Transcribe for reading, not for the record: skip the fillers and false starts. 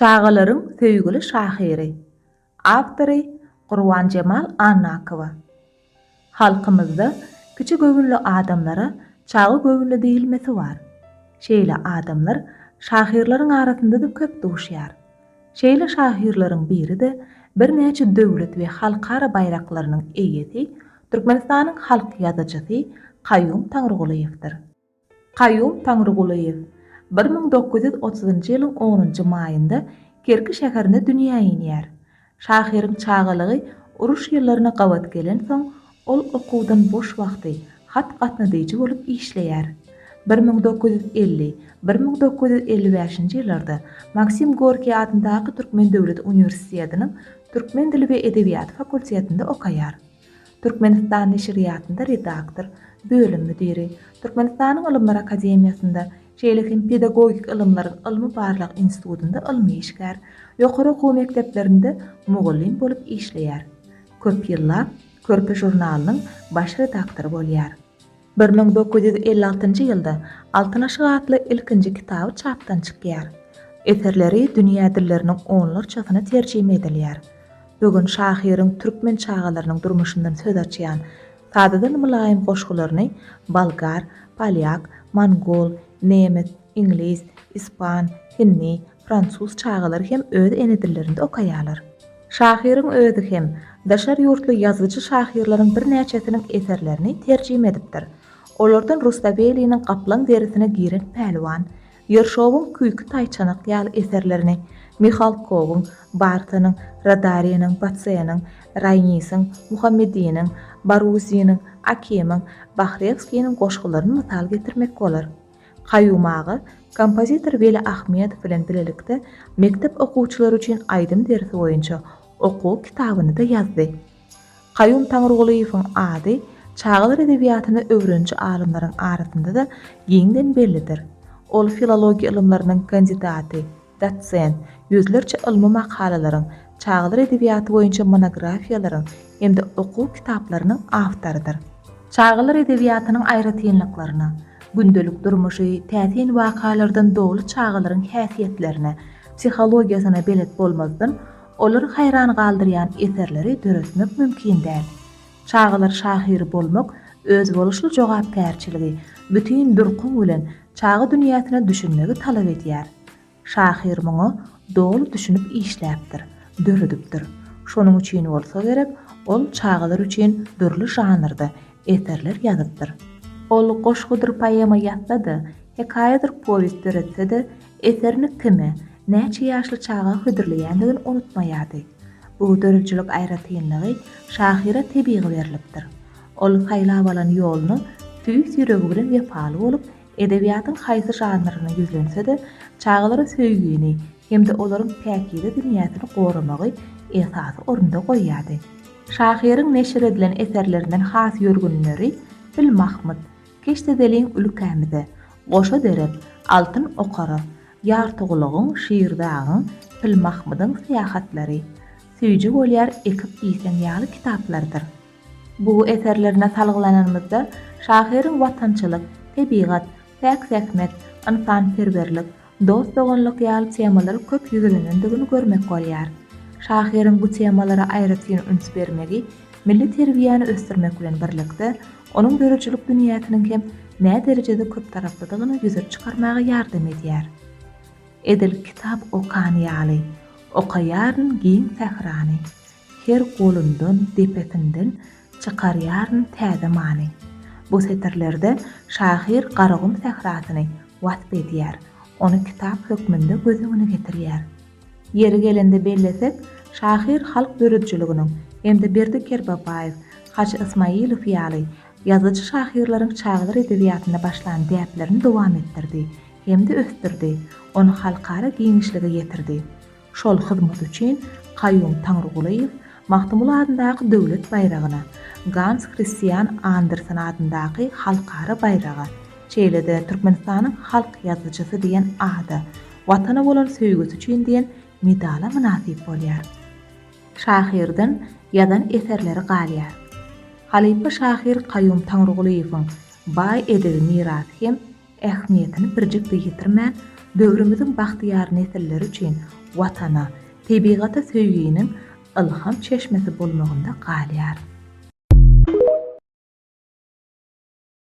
Çağaların söýgüli şahyry. Awtory Gurban Jemal Annakowa. Halkymyzda kiçi göwünli adamlara çağı göwünli diýilmesi bar. Şeýle adamlar şahyrlaryň arasynda köp duşýar. Şeýle şahyrlaryň biri de bir näçe döwlet we halkara bayraklarynyň eýeti Türkmenistanyň halk ýazyjysy Qayyum Taňrygulyewdir. Qayyum Taňrygulyew 1930-njy ýylyň 10-njy maýynda Kerki şäherinde dünýä ýenýär. Şahyryň çağalygy uruş ýyllaryna gawat gelen soň ol okuwdan boş wagty hat gatnadyjy bolup işleýär. 1950-1955-nji ýyllarda Maksim Gorkiy adyndaky Türkmen Döwlet Uniwersitetiniň Türkmen dili we edebiýat fakultetinde okaýar. Türkmenistan neşriyatynda redaktor, bölüm müdiri, Türkmenistanyň Ilymlar Akademiýasynda şeýlekim pedagogik ilymlaryň ilmi barlyk institutunda ilmi işgär, ýokary okuw mekdeplerinde mugallim bolup işleýär. Köp ýyllar Körpe jurnalynyň baş redaktory bolýar. 1956-njy ýylda Altyn aşyk atly ilkinji kitaby çapdan çykýar. Eserleri dünýä dilleriniň onlarçasyna terjime edilýär. Bugün şahyryň türkmen çağalarynyň durmuşyndan söz açýan sadadan mülayim goşgularyny Balgar, Polyak, Mongol, Nemet, İnglis, İspan, Hinni, Fransuz çağalary hem öz ene dillerinde okaýarlar. Şahyryň özü hem daşar ýurtly ýazyjy şahyrlaryň bir näçesiniň eserlerini terjime edipdir. Olardan Rustaveliýanyň Gaplan derisine giren Pälwan, Ýerşowyň Küýkü taýçanak ýaly eserlerini, Michalkowyň, Bartanyň, Radariýanyň, Batsaýanyň, Raynisyň, Muhammediýanyň, Baruziýanyň, Akimiň, Bahrevskiýanyň goşgularyny mysal getirmek bolar. Qayyum ağa kompozitor Veli Ahmedow bilen bilelikde mektep okuwçylary üçin aýdym dersi boýunça okuw kitabyny da ýazdy. Qayyum Taňrygulyewň ady çağlar edebiýatyny öwrençi alymlaryň arasynda da giňden bellidir. Ol filologiýa ilymlarynyň kandidaty, dotsent, ýüzlerçe ilmi makalalaryň, çağlar edebiýaty boýunça monografiýalaryň hemde okuw kitaplarynyň awtorydyr. Çağlar edebiýatynyň aýratynlyklaryny, gündelik durmuşy, täsin wakalardan dogly çağalaryň häsiýetlerini, psihologiýasyna belet bolmazdan olary haýran galdyrýan eserleri döretmek mümkin däl. Çağalar şahyry bolmak öz boluşly jogapkärçiligi, bütün durkun bilen çağı dünýäsine düşünmegi talap edýär. Şahyr muňu dogly düşünüp işläpdir, döredipdir. Şonuň üçin bolsa gerek, ol çağalar üçin dürli janrda eserler ýazypdyr. Ol goşgudyr poema ýazsady, hekaýadyr powest deretsede eserini kime, näçe ýaşly çağa hödürleýändigini unutmaýardy. Bu döredjilik aýratynlygy şahyra tebii berilipdir. Ol haýlap alan ýoluny tüýs ýüregi bilen wepaly bolup, edebiýatyň haýsy janryna ýüzlense-de, çağalara söýgüni hemde olaryň täkidi dünýäsini goramagy esasy orunda goýýardy. Şahyryň neşir edilen eserlerinden has ýörgünleri Fil Mahmud, Keşdedeliň Ülkämide, Goşa Derep, Altyn Okara, Ýartygylygyň Şiirdagyň, Fil Mahmudyň Syýahatlary, Süýji bolýar ekip ýysan ýaly kitaplardyr. Bu eserlerine salgılananymyzda şahyryň watançylyk, tebigat, täk-säkmet, insanperwerlik, dost doganlyk ýaly temalary köp ýüzlenendigini görmek bolýar. Şahyryň bu temalara aýratyn üns bermegi, milli terbiýany ösdürmek bilen birlikde onuň döredjilik dünýäsiniň hem nä derejede köp taraplydygyny ýüze çykarmaga ýardam edýär. Edil kitap okan ýaly, okaýaryn giň sährany, her golundan depetinden çykarýaryn täze many. Bu seterlerde şahyr garagym sährasyny wasp edýär, ony kitap hökmünde gözüňe getirýär. Yeri gelende bellesek, şahyr halk döredjiliginiň hemde Berdi Kerbabaýew, Haçy Ismaýylow ýaly ýazyjy şahyrlaryň çağlar edebiýatyna başlan däplerini dowam etdirdi, hemde ösdirdi, ony halkara giňişlige getirdi. Şol hyzmat üçin Qayyum Taňrygulyew Mahtumul adyndaky döwlet bayragyna, Gans Christian Andersen adyndaky halkara bayraga, şeýle-de Türkmenistanyň halk ýazyjysy diýen ada, watana bolan söýgüsi üçin diýen medala münasip bolýar. Şahyrdan ýazan eserleri galýar. Halipa şahyr Qayyum Taňrygulyewň baý edebi mirasy hem ähmiýetini birjikde ýitirmän, döwrümizin bahtiýar nesilleri üçin watana, tebigaty söýginiň ilham çeşmesi bolmagynda galýar.